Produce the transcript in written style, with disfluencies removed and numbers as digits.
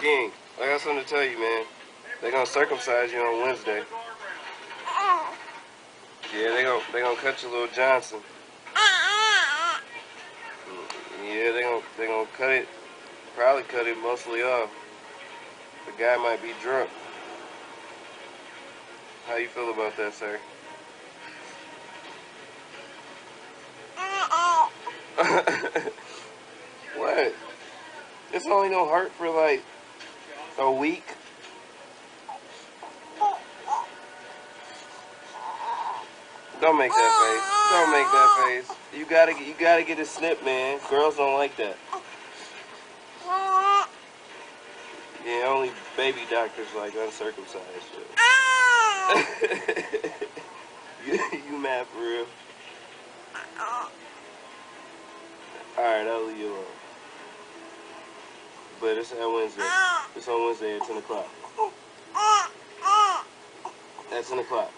King, I got something to tell you, man. They're gonna circumcise you on Wednesday. Yeah, they gonna cut your little Johnson. Yeah, they gonna cut it. Probably cut it mostly off. The guy might be drunk. How you feel about that, sir? What? It's only gonna hurt for like a week. Don't make that face. Don't make that face. You gotta get a snip, man. Girls don't like that. Yeah, only baby doctors like uncircumcised shit. You mad for real? Alright, I'll leave you alone. But it's on Wednesday. It's on Wednesday at 10 o'clock. At 10 o'clock.